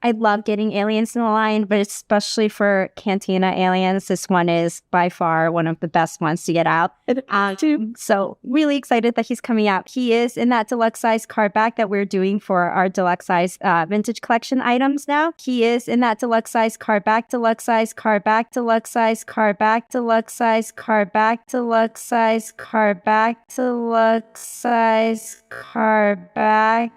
I love getting aliens in the line, but especially for Cantina aliens, this one is by far one of the best ones to get out. So really excited that he's coming out. He is in that deluxe size card back that we're doing for our deluxe size vintage collection items now. He is in that deluxe size card back, deluxe size card back, deluxe size card back, deluxe size card back, deluxe size card back, deluxe size card back.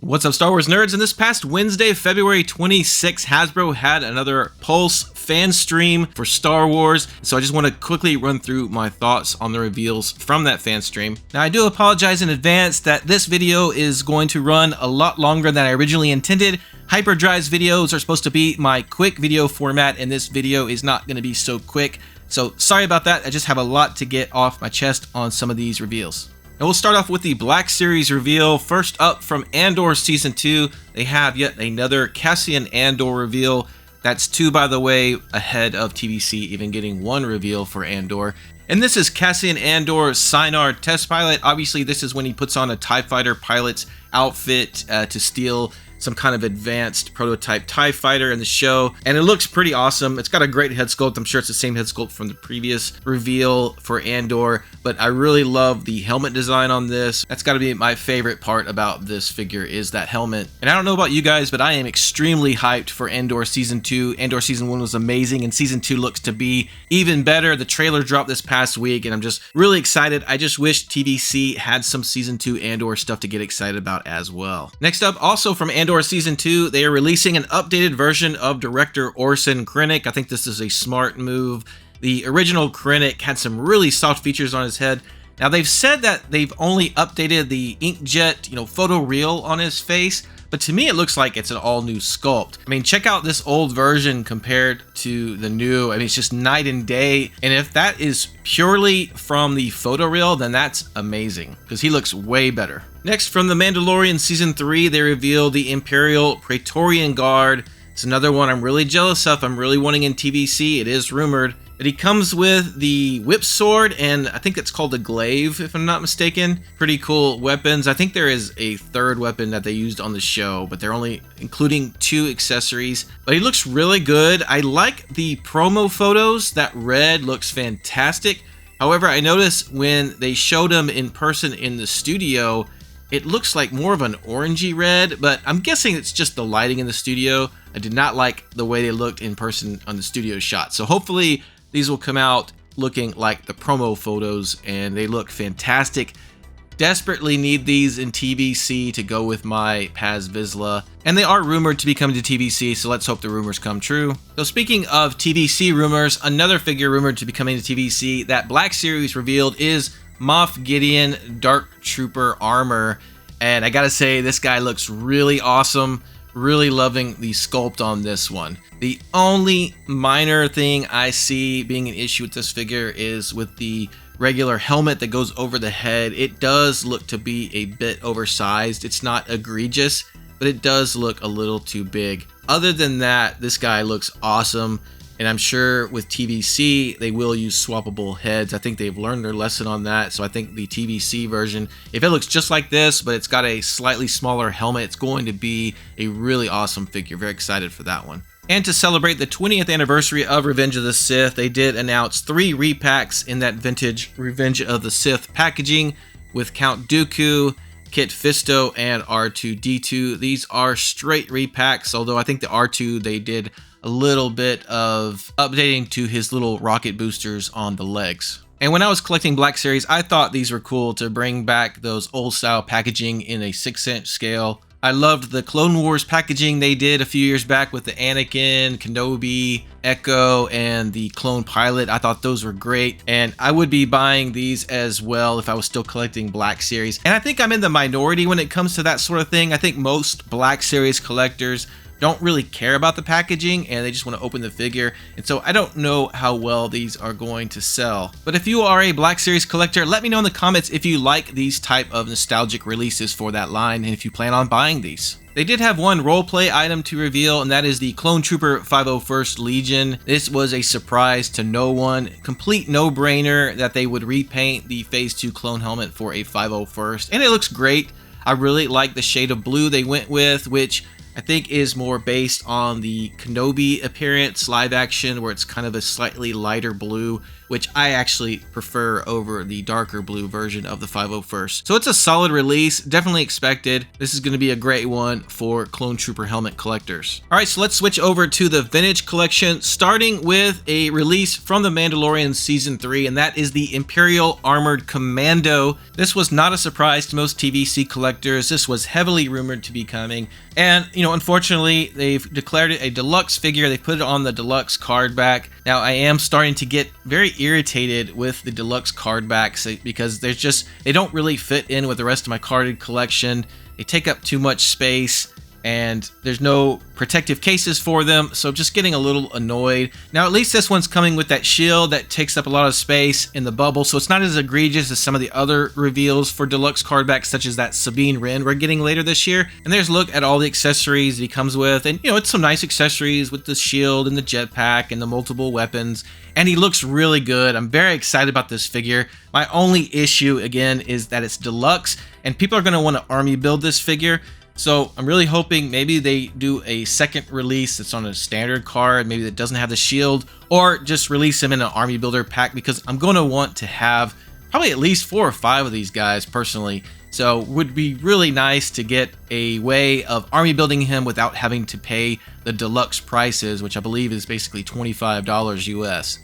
What's up, Star Wars nerds? And this past Wednesday, February 26th, Hasbro had another Pulse fan stream for Star Wars. So I just want to quickly run through my thoughts on the reveals from that fan stream. Now, I do apologize in advance that this video is going to run a lot longer than I originally intended. Hyperdrives videos are supposed to be my quick video format, and this video is not going to be so quick. So sorry about that. I just have a lot to get off my chest on some of these reveals. And we'll start off with the Black Series reveal. First up, from Andor Season 2, they have yet another Cassian Andor reveal. That's 2, by the way, ahead of TVC even getting 1 reveal for Andor. And this is Cassian Andor Sinar Test Pilot. Obviously, this is when he puts on a TIE Fighter pilot's outfit to steal some kind of advanced prototype TIE Fighter in the show, and it looks pretty awesome. It's got a great head sculpt. I'm sure it's the same head sculpt from the previous reveal for Andor, but I really love the helmet design on this. That's got to be my favorite part about this figure, is that helmet. And I don't know about you guys, but I am extremely hyped for Andor Season 2. Andor Season 1 was amazing, and Season 2 looks to be even better. The trailer dropped this past week, and I'm just really excited. I just wish TVC had some Season 2 Andor stuff to get excited about as well. Next up, also from Andor Season 2, they are releasing an updated version of Director Orson Krennic. I think this is a smart move. The original Krennic had some really soft features on his head. Now, they've said that they've only updated the inkjet, photo reel on his face, but to me it looks like it's an all-new sculpt. I mean, check out this old version compared to the new. I mean, it's just night and day, and if that is purely from the photo reel, then that's amazing, because he looks way better. Next, from The Mandalorian Season 3, they revealed the Imperial Praetorian Guard. It's another one I'm really jealous of. I'm really wanting in TVC. It is rumored. But he comes with the whip sword, and I think it's called a glaive, if I'm not mistaken. Pretty cool weapons. I think there is a third weapon that they used on the show, but they're only including 2 accessories. But he looks really good. I like the promo photos. That red looks fantastic. However, I noticed when they showed him in person in the studio, it looks like more of an orangey red, but I'm guessing it's just the lighting in the studio. I did not like the way they looked in person on the studio shot. So hopefully these will come out looking like the promo photos, and they look fantastic. Desperately need these in TVC to go with my Paz Vizsla, and they are rumored to be coming to TVC, so let's hope the rumors come true. So speaking of TVC rumors, another figure rumored to be coming to TVC that Black Series revealed is Moff Gideon Dark Trooper armor, and I gotta say, this guy looks really awesome. Really loving the sculpt on this one. The only minor thing I see being an issue with this figure is with the regular helmet that goes over the head. It does look to be a bit oversized. It's not egregious, but it does look a little too big. Other than that, this guy looks awesome. And I'm sure with TVC, they will use swappable heads. I think they've learned their lesson on that. So I think the TVC version, if it looks just like this, but it's got a slightly smaller helmet, it's going to be a really awesome figure. Very excited for that one. And to celebrate the 20th anniversary of Revenge of the Sith, they did announce 3 repacks in that vintage Revenge of the Sith packaging with Count Dooku, Kit Fisto, and R2-D2. These are straight repacks, although I think the R2, they did a little bit of updating to his little rocket boosters on the legs. And when I was collecting Black Series, I thought these were cool to bring back those old style packaging in a 6-inch scale. I loved the Clone Wars packaging they did a few years back with the Anakin, Kenobi, Echo, and the Clone Pilot. I thought those were great, and I would be buying these as well if I was still collecting Black Series. And I think I'm in the minority when it comes to that sort of thing. I think most Black Series collectors don't really care about the packaging and they just want to open the figure. And so I don't know how well these are going to sell. But if you are a Black Series collector, let me know in the comments if you like these type of nostalgic releases for that line and if you plan on buying these. They did have one roleplay item to reveal, and that is the Clone Trooper 501st Legion. This was a surprise to no one. Complete no-brainer that they would repaint the Phase 2 clone helmet for a 501st, and it looks great. I really like the shade of blue they went with, which I think is more based on the Kenobi appearance live action, where it's kind of a slightly lighter blue, which I actually prefer over the darker blue version of the 501st. So it's a solid release, definitely expected. This is going to be a great one for Clone Trooper helmet collectors. All right, so let's switch over to the vintage collection, starting with a release from The Mandalorian Season 3, and that is the Imperial Armored Commando. This was not a surprise to most TVC collectors. This was heavily rumored to be coming. And, unfortunately, they've declared it a deluxe figure. They put it on the deluxe card back. Now, I am starting to get very irritated with the deluxe card backs because they don't really fit in with the rest of my carded collection. They take up too much space and there's no protective cases for them, so just getting a little annoyed. Now at least this one's coming with that shield that takes up a lot of space in the bubble, so it's not as egregious as some of the other reveals for deluxe card backs, such as that Sabine Wren we're getting later this year. And there's a look at all the accessories he comes with, and it's some nice accessories with the shield and the jetpack and the multiple weapons, and he looks really good. I'm very excited about this figure. My only issue again is that it's deluxe and people are going to want to army build this figure. So I'm really hoping maybe they do a second release that's on a standard card, maybe that doesn't have the shield, or just release them in an army builder pack, because I'm going to want to have probably at least 4 or 5 of these guys personally. So it would be really nice to get a way of army building him without having to pay the deluxe prices, which I believe is basically $25 US.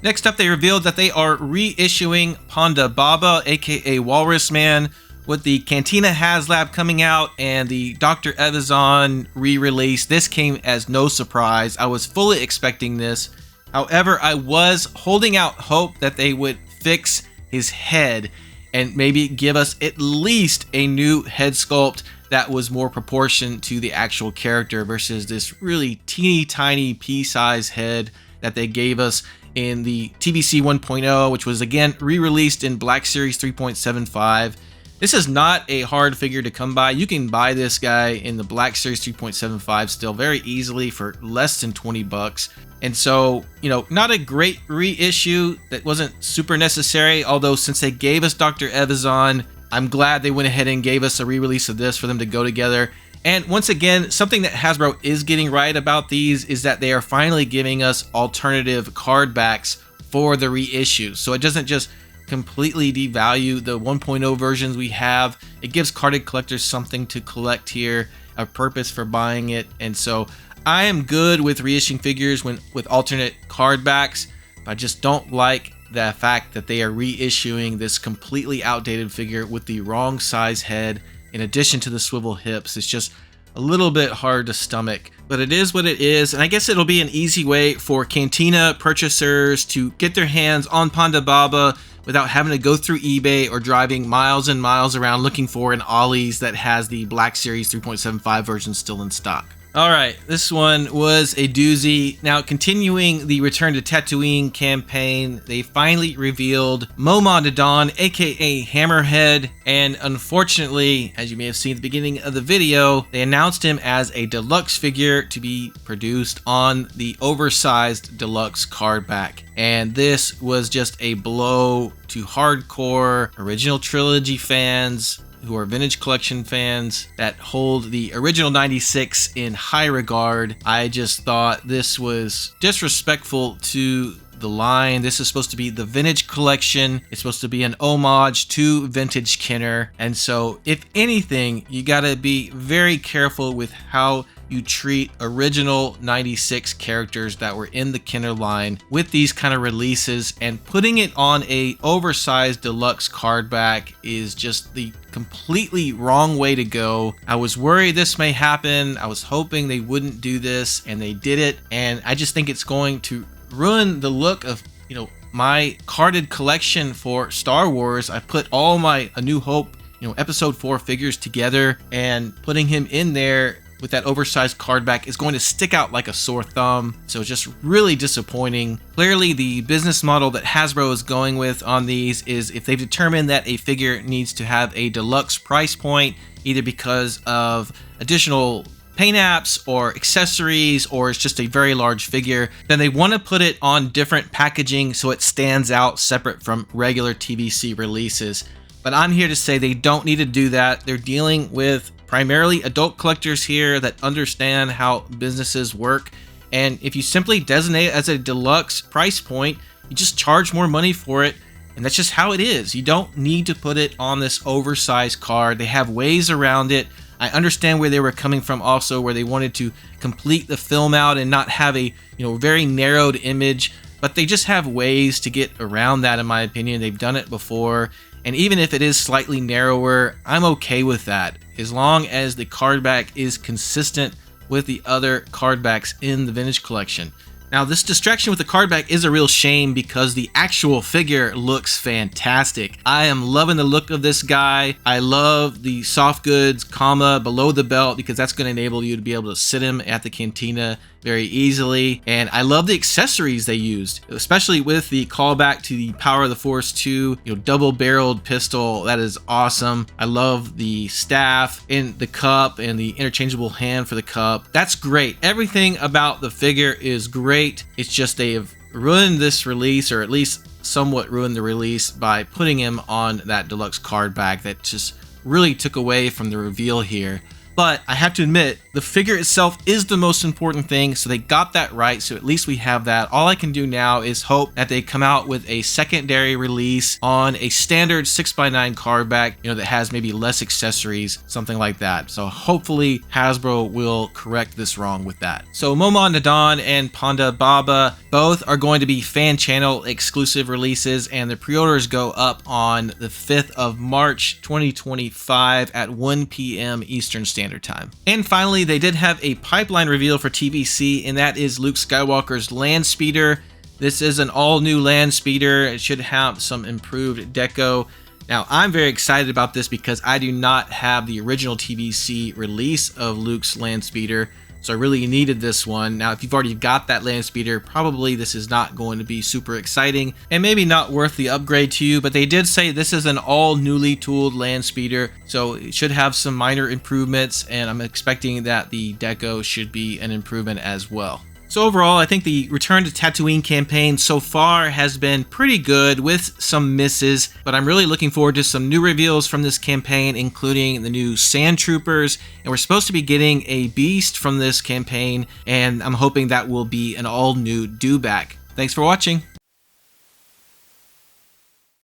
Next up, they revealed that they are reissuing Ponda Baba, aka Walrus Man, with the Cantina HasLab coming out and the Dr. Evazan re-release. This came as no surprise. I was fully expecting this. However, I was holding out hope that they would fix his head and maybe give us at least a new head sculpt that was more proportioned to the actual character versus this really teeny tiny pea-sized head that they gave us in the TVC 1.0, which was again re-released in Black Series 3.75. This is not a hard figure to come by. You can buy this guy in the Black Series 3.75 still very easily for less than 20 bucks. And so, not a great reissue that wasn't super necessary, although since they gave us Dr. Evazan, I'm glad they went ahead and gave us a re-release of this for them to go together. And once again, something that Hasbro is getting right about these is that they are finally giving us alternative card backs for the reissue. So it doesn't just completely devalue the 1.0 versions we have. It gives carded collectors something to collect here, a purpose for buying it. And so I am good with reissuing figures with alternate card backs, but I just don't like the fact that they are reissuing this completely outdated figure with the wrong size head in addition to the swivel hips. It's just a little bit hard to stomach, but it is what it is. And I guess it'll be an easy way for Cantina purchasers to get their hands on Ponda Baba without having to go through eBay or driving miles and miles around looking for an Ollie's that has the Black Series 3.75 version still in stock. Alright, this one was a doozy. Now, continuing the Return to Tatooine campaign, they finally revealed Momaw Nadon, aka Hammerhead, and unfortunately, as you may have seen at the beginning of the video, they announced him as a deluxe figure to be produced on the oversized deluxe card back. And this was just a blow to hardcore original trilogy fans who are vintage collection fans that hold the original 96 in high regard. I just thought this was disrespectful to the line. This is supposed to be the vintage collection. It's supposed to be an homage to vintage Kenner. And so if anything, you gotta be very careful with how you treat original 96 characters that were in the Kenner line with these kind of releases, and putting it on a oversized deluxe card back is just the completely wrong way to go. I was worried this may happen. I was hoping they wouldn't do this, and they did it. And I just think it's going to ruin the look of, my carded collection for Star Wars. I put all my A New Hope, episode 4 figures together, and putting him in there with that oversized card back is going to stick out like a sore thumb. So just really disappointing. Clearly, the business model that Hasbro is going with on these is if they've determined that a figure needs to have a deluxe price point, either because of additional paint apps or accessories, or it's just a very large figure, then they want to put it on different packaging so it stands out separate from regular TVC releases. But I'm here to say they don't need to do that. They're dealing with primarily adult collectors here that understand how businesses work. And if you simply designate it as a deluxe price point, you just charge more money for it. And that's just how it is. You don't need to put it on this oversized card. They have ways around it. I understand where they were coming from also, where they wanted to complete the film out and not have a, very narrowed image, but they just have ways to get around that, in my opinion. They've done it before, and even if it is slightly narrower, I'm okay with that, as long as the card back is consistent with the other card backs in the vintage collection. Now, this distraction with the card back is a real shame because the actual figure looks fantastic. I am loving the look of this guy. I love the soft goods comma below the belt because that's going to enable you to be able to sit him at the cantina very easily. And I love the accessories they used, especially with the callback to the Power of the Force 2, double-barreled pistol. That is awesome. I love the staff and the cup and the interchangeable hand for the cup. That's great. Everything about the figure is great. It's just they have ruined this release, or at least somewhat ruined the release, by putting him on that deluxe card back that just really took away from the reveal here. But I have to admit, the figure itself is the most important thing, so they got that right, so at least we have that. All I can do now is hope that they come out with a secondary release on a standard 6x9 card back, that has maybe less accessories, something like that. So hopefully Hasbro will correct this wrong with that. So Momaw Nadon and Ponda Baba both are going to be fan channel exclusive releases, and the pre-orders go up on the 5th of March 2025 at 1 p.m. Eastern Standard Time. And finally, they did have a pipeline reveal for TVC, and that is Luke Skywalker's land speeder. This is an all-new land speeder. It should have some improved deco. Now, I'm very excited about this because I do not have the original TVC release of Luke's land speeder, so I really needed this one. Now, if you've already got that land speeder, probably this is not going to be super exciting and maybe not worth the upgrade to you, but they did say this is an all newly tooled land speeder, so it should have some minor improvements, and I'm expecting that the deco should be an improvement as well. So overall, I think the Return to Tatooine campaign so far has been pretty good with some misses, but I'm really looking forward to some new reveals from this campaign, including the new Sand Troopers, and we're supposed to be getting a beast from this campaign, and I'm hoping that will be an all-new dewback. Thanks for watching.